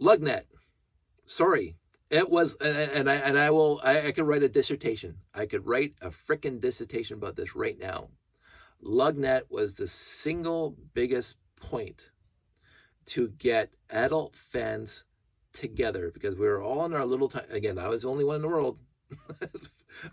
Lugnet. Sorry. It was, I could write a dissertation. I could write a frickin' dissertation about this right now. Lugnet was the single biggest point to get adult fans together, because we were all in our little time. Again, I was the only one in the world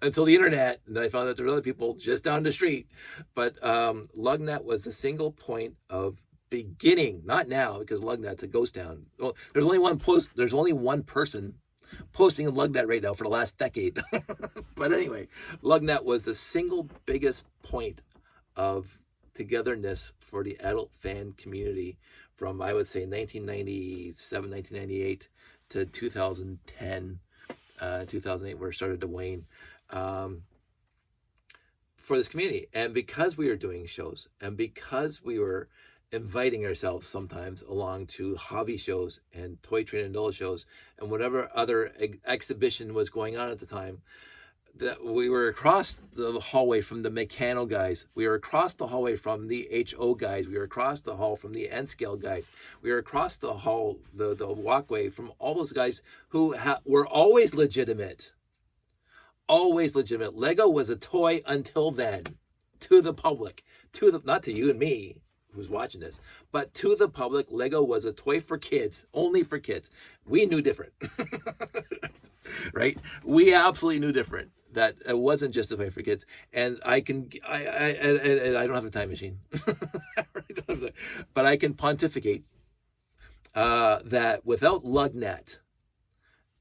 until the internet, and then I found out there were other people just down the street. But Lugnet was the single point of beginning, not now, because Lugnet's a ghost town. Well, there's only one person posting in Lugnet right now for the last decade. But anyway, Lugnet was the single biggest point of togetherness for the adult fan community from, I would say, 1997, 1998 to 2010, 2008, where it started to wane, for this community. And because we were doing shows, and because we were inviting ourselves sometimes along to hobby shows and toy train and doll shows and whatever other exhibition was going on at the time, that we were across the hallway from the mechano guys, we were across the hallway from the HO guys, we were across the hall from the N-scale guys, we were across the hall, the walkway from all those guys who were always legitimate. Always legitimate. Lego was a toy until then, to the public, not to you and me who's watching this, but to the public. Lego was a toy for kids, only for kids. We knew different. Right? We absolutely knew different, that it wasn't just a toy for kids. And I don't have a time machine, but I can pontificate that without Lugnet,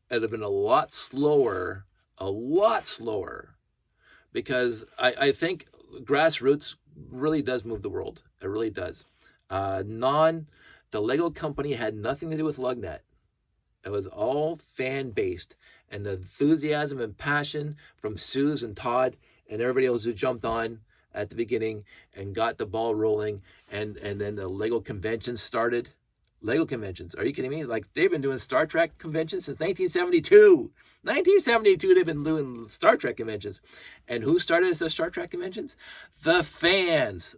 it'd have been a lot slower, because I think grassroots really does move the world. It really does. The Lego company had nothing to do with Lugnet. It was all fan-based, and the enthusiasm and passion from Suze and Todd and everybody else who jumped on at the beginning and got the ball rolling, and then the Lego conventions started. Lego conventions, are you kidding me? Like, they've been doing Star Trek conventions since 1972. 1972, they've been doing Star Trek conventions. And who started the Star Trek conventions? The fans.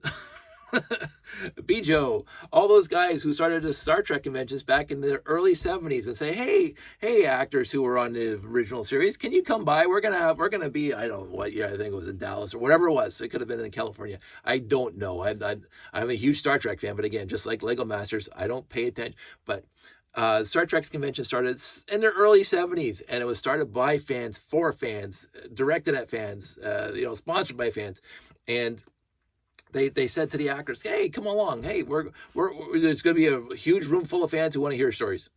Bijo, all those guys who started the Star Trek conventions back in the early 70s and say, hey, actors who were on the original series, can you come by? We're gonna be, I don't know what year, I think it was in Dallas or whatever it was. It could have been in California. I don't know. I'm a huge Star Trek fan, but again, just like Lego Masters, I don't pay attention. But Star Trek's convention started in the early 70s, and it was started by fans, for fans, directed at fans, sponsored by fans. And they said to the actors, hey, come along. Hey, there's going to be a huge room full of fans who want to hear stories.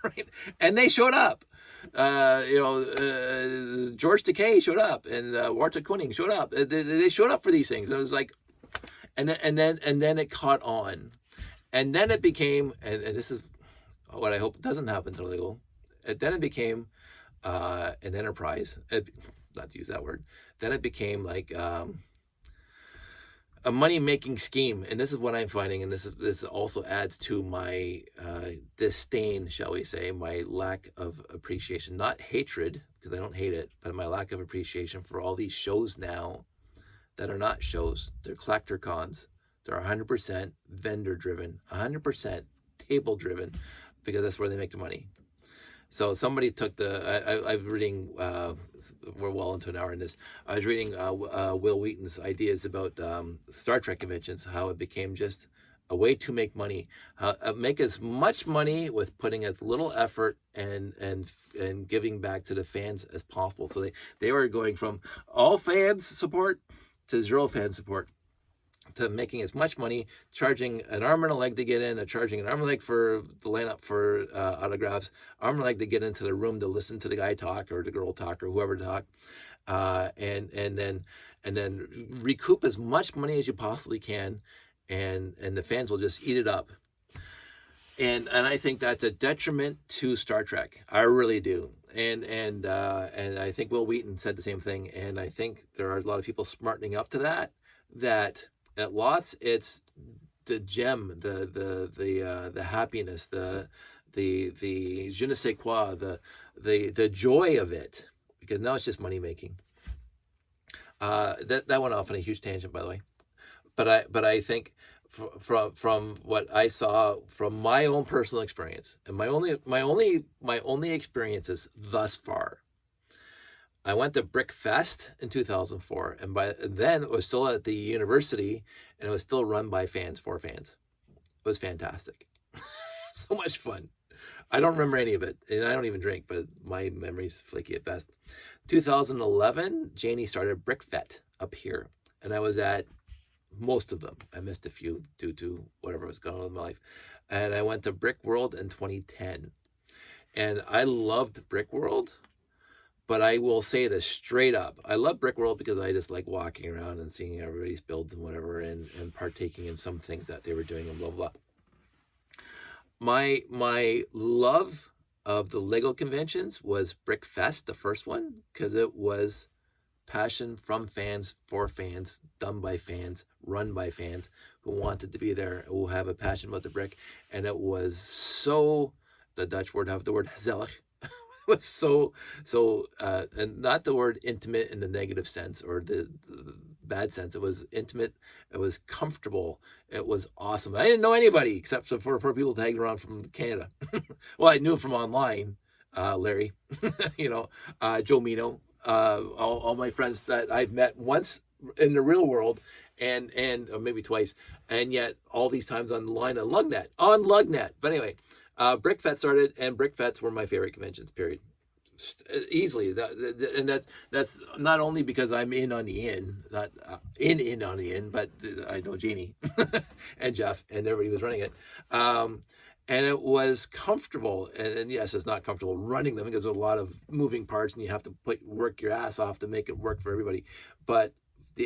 Right? And they showed up. George Takei showed up, and Walter Koenig showed up. They showed up for these things. It was like, and then it caught on. And then it became, and this is what I hope doesn't happen to Lego, then it became an enterprise. Not to use that word. Then it became like a money-making scheme. And this is what I'm finding, and this also adds to my disdain, shall we say, my lack of appreciation. Not hatred, because I don't hate it, but my lack of appreciation for all these shows now that are not shows. They're collector cons. They're 100% vendor-driven, 100% table-driven, because that's where they make the money. So somebody took I'm reading, we're well into an hour in this. I was reading Will Wheaton's ideas about Star Trek conventions, how it became just a way to make money, make as much money with putting as little effort and giving back to the fans as possible. So they were going from all fans support to zero fan support, to making as much money, charging an arm and a leg to get in, or charging an arm and a leg for the lineup for autographs, arm and a leg to get into the room to listen to the guy talk or the girl talk or whoever talk, and then recoup as much money as you possibly can, and the fans will just eat it up. And I think that's a detriment to Star Trek. I really do. And I think Will Wheaton said the same thing. And I think there are a lot of people smartening up to that at lots, it's the gem, the happiness, the je ne sais quoi, the joy of it, because now it's just money making. That went off on a huge tangent, by the way. But I think from what I saw from my own personal experience and my only experiences thus far. I went to Brick Fest in 2004, and by then it was still at the university, and it was still run by fans for fans. It was fantastic, so much fun. I don't remember any of it, and I don't even drink, but my memory's flaky at best. 2011, Janie started Brick Fest up here, and I was at most of them. I missed a few due to whatever was going on in my life. And I went to Brick World in 2010. And I loved Brick World, but I will say this straight up. I love Brick World because I just like walking around and seeing everybody's builds and whatever, and partaking in some things that they were doing and blah, blah, blah. My love of the Lego conventions was Brick Fest, the first one, because it was passion from fans for fans, done by fans, run by fans who wanted to be there, who have a passion about the brick. And it was so, the Dutch word have the word gezellig. It was so, and not the word intimate in the negative sense or the bad sense. It was intimate. It was comfortable. It was awesome. I didn't know anybody except for people tagging around from Canada. Well, I knew from online, Larry, Joe Mino, all my friends that I've met once in the real world and or maybe twice, and yet all these times online on Lugnet. But anyway, Brick Fest started, and Brick Fest were my favorite conventions, period. Easily, and that's not only because I'm in on the in, not in on the in, but I know Jeannie and Jeff and everybody was running it. And it was comfortable, and yes, it's not comfortable running them because there's a lot of moving parts, and you have to work your ass off to make it work for everybody. But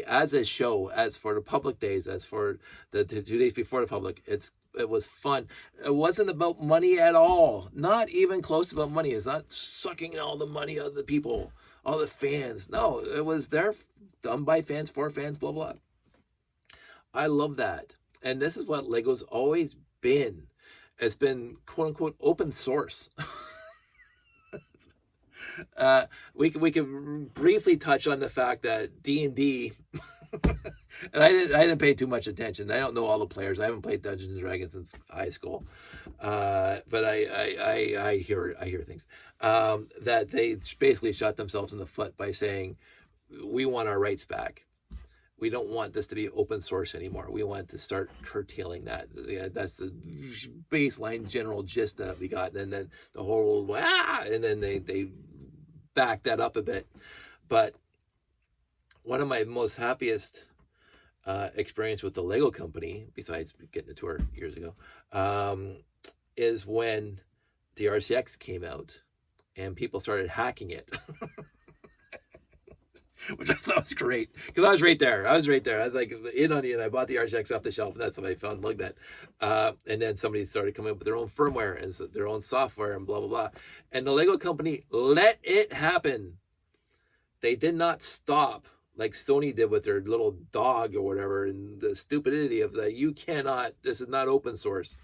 as a show, as for the public days, as for the 2 days before the public, it was fun. It wasn't about money at all, not even close about money. It's not sucking all the money out of the people, all the fans. No, it was there, done by fans for fans, blah blah. I love that, and this is what Lego's always been. It's been quote unquote open source. We could briefly touch on the fact that D&D, and I didn't pay too much attention. I don't know all the players. I haven't played Dungeons and Dragons since high school, but I hear things that they basically shot themselves in the foot by saying, we want our rights back. We don't want this to be open source anymore. We want to start curtailing that. Yeah, that's the baseline general gist that we got. And then the whole, and then they back that up a bit. But one of my most happiest experience with the Lego company, besides getting a tour years ago, is when the RCX came out and people started hacking it. Which I thought was great, because I was right there. I was like in on the end. I bought the RCX off the shelf, and that's how I found Lugnet. And then somebody started coming up with their own firmware and their own software and blah, blah, blah. And the Lego company let it happen. They did not stop like Sony did with their little dog or whatever, and the stupidity of that. You cannot, this is not open source.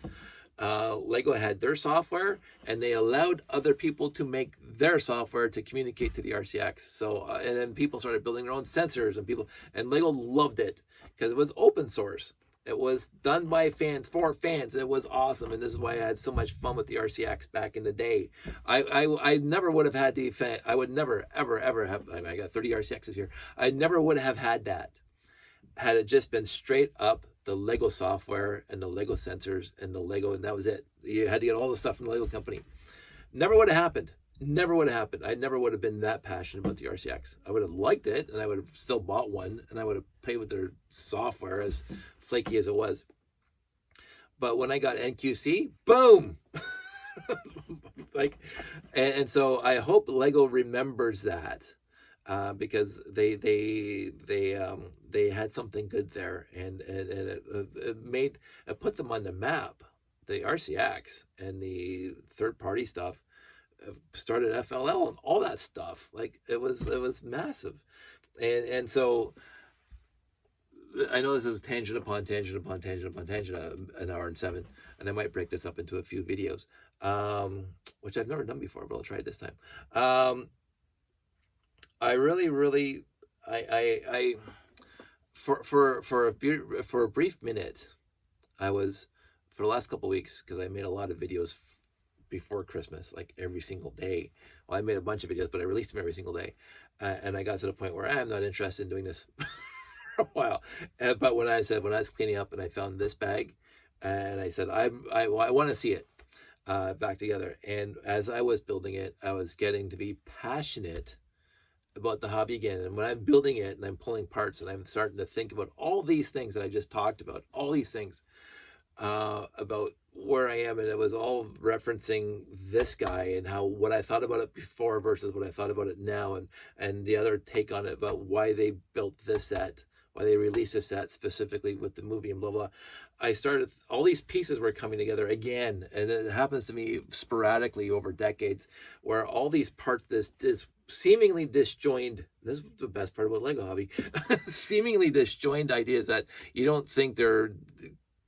Lego had their software, and they allowed other people to make their software to communicate to the RCX. So, and then people started building their own sensors, and Lego loved it because it was open source. It was done by fans for fans. It was awesome, and this is why I had so much fun with the RCX back in the day. I never would have had I would never ever have. I got 30 RCXs here. I never would have had that had it just been straight up the Lego software and the Lego sensors and the Lego, and that was it. You had to get all the stuff from the Lego company. Never would have happened. Never would have happened. I never would have been that passionate about the RCX. I would have liked it, and I would have still bought one, and I would have played with their software, as flaky as it was. But when I got NQC, boom! And so I hope Lego remembers that. Because they had something good there, and it put them on the map. The RCX and the third party stuff started FLL and all that stuff. Like it was massive, and so I know this is tangent upon tangent upon tangent upon tangent, an hour and 7, and I might break this up into a few videos, which I've never done before, but I'll try it this time. I really, for a brief minute, I was, for the last couple of weeks, because I made a lot of videos before Christmas, like every single day. Well, I made a bunch of videos, but I released them every single day. And I got to the point where I'm not interested in doing this for a while. But when I was cleaning up and I found this bag, and I said, I want to see it back together. And as I was building it, I was getting to be passionate about the hobby again. And when I'm building it and I'm pulling parts and I'm starting to think about all these things that I just talked about, all these things about where I am, and it was all referencing this guy and how what I thought about it before versus what I thought about it now, and the other take on it about why they built this set, why they released this set specifically with the movie and blah blah. I started, all these pieces were coming together again, and it happens to me sporadically over decades, where all these parts, this seemingly disjoined. This is the best part about Lego hobby. Seemingly disjoined ideas that you don't think they're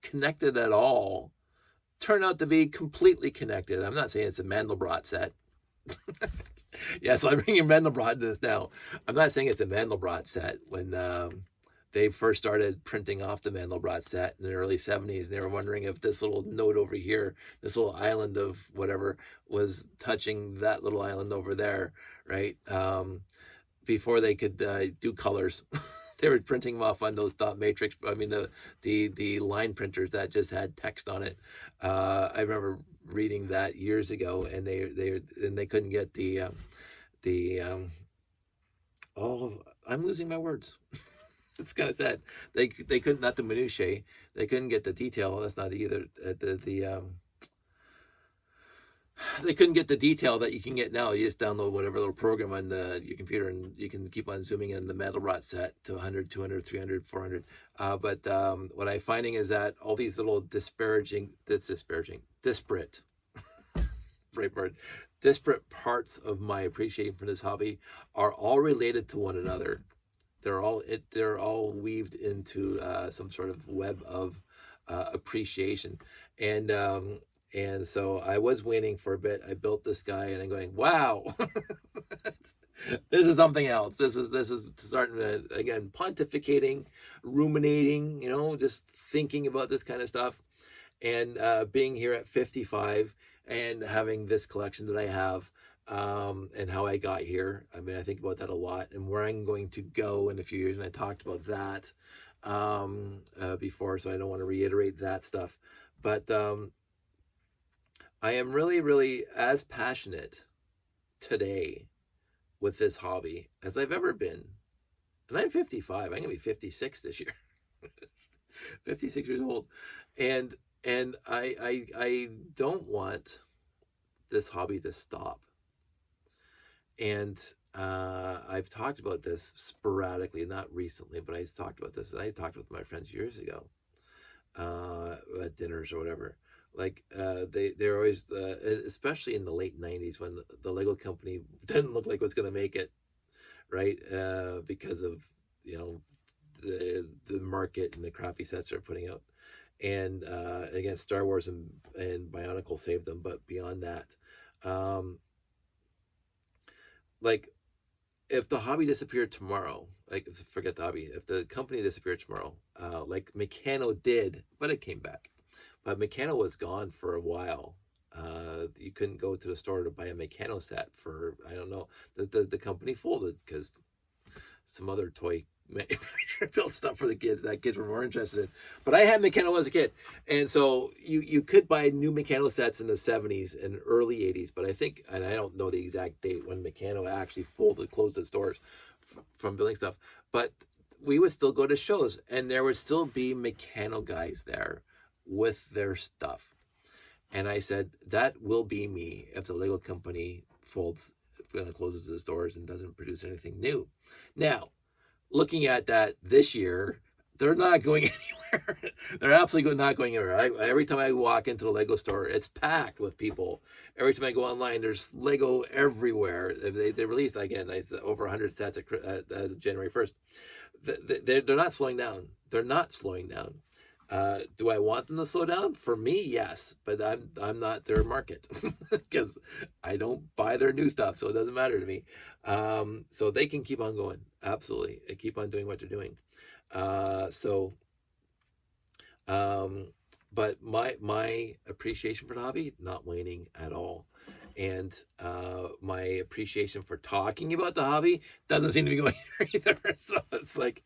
connected at all turn out to be completely connected. I'm not saying it's a Mandelbrot set. Yes, I'm bringing Mandelbrot into this now. I'm not saying it's a Mandelbrot set. When they first started printing off the Mandelbrot set in the early 70s, and they were wondering if this little note over here, this little island of whatever, was touching that little island over there, right? Before they could do colors. They were printing them off on those dot matrix. I mean, the line printers that just had text on it. I remember reading that years ago, and they couldn't get oh, I'm losing my words. It's kind of sad. They couldn't, not the minutiae. They couldn't get the detail. That's not either they couldn't get the detail that you can get now. You just download whatever little program on your computer, and you can keep on zooming in the Mandelbrot set to 100, 200, 300, 400. But what I'm finding is that all these little disparate, right word, disparate parts of my appreciation for this hobby are all related to one another. They're all weaved into some sort of web of appreciation. And so I was waiting for a bit. I built this guy, and I'm going, wow, this is something else. This is starting to, again, pontificating, ruminating, just thinking about this kind of stuff. And being here at 55 and having this collection that I have, and how I got here. I mean, I think about that a lot, and where I'm going to go in a few years. And I talked about that before, so I don't want to reiterate that stuff. But I am really, really as passionate today with this hobby as I've ever been. And I'm 55. I'm going to be 56 this year. 56 years old. And I don't want this hobby to stop. And I've talked about this sporadically, not recently, but I talked about this, and I talked with my friends years ago at dinners or whatever. Like they're always, especially in the late 90s, when the Lego company didn't look like it was going to make it, right? Because of the market and the crappy sets they're putting out. And again, Star Wars and Bionicle saved them, but beyond that, like, if the hobby disappeared tomorrow, like, forget the hobby, if the company disappeared tomorrow, like Meccano did, but it came back. But Meccano was gone for a while. You couldn't go to the store to buy a Meccano set for, I don't know, the company folded because some other toy manufacturer built stuff for the kids that kids were more interested in. But I had Meccano as a kid, and so you could buy new Meccano sets in the 70s and early 80s. But I think, and I don't know the exact date when Meccano actually closed its doors from building stuff, but we would still go to shows, and there would still be Meccano guys there with their stuff. And I said, that will be me if the Lego company closes its doors and doesn't produce anything new. Now, looking at that this year, they're not going anywhere. They're absolutely not going anywhere. Every time I walk into the Lego store, it's packed with people. Every time I go online, there's Lego everywhere. They released, again, it's over 100 sets at January 1st. They're not slowing down. They're not slowing down. Do I want them to slow down? For me, yes, but I'm not their market because I don't buy their new stuff, so it doesn't matter to me. So they can keep on going, absolutely, and keep on doing what they're doing. but my appreciation for the hobby not waning at all, and my appreciation for talking about the hobby doesn't seem to be going either. So it's like,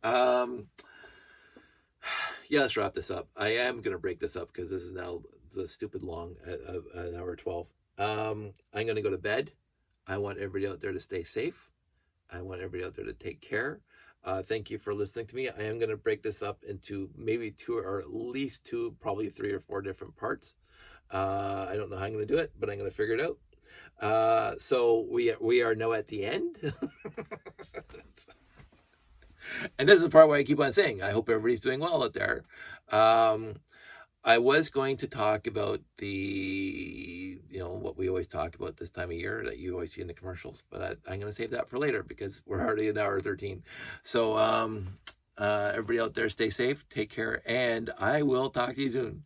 um, yeah, let's wrap this up. I am gonna break this up because this is now the stupid long an hour 12. I'm gonna go to bed. I want everybody out there to stay safe. I want everybody out there to take care. Thank you for listening to me. I am going to break this up into maybe two or at least two, probably 3 or 4 different parts. I don't know how I'm going to do it, but I'm going to figure it out. So we are now at the end. And this is the part where I keep on saying, I hope everybody's doing well out there. I was going to talk about what we always talk about this time of year that you always see in the commercials, but I'm going to save that for later because we're already an hour 13. So everybody out there, stay safe, take care, and I will talk to you soon.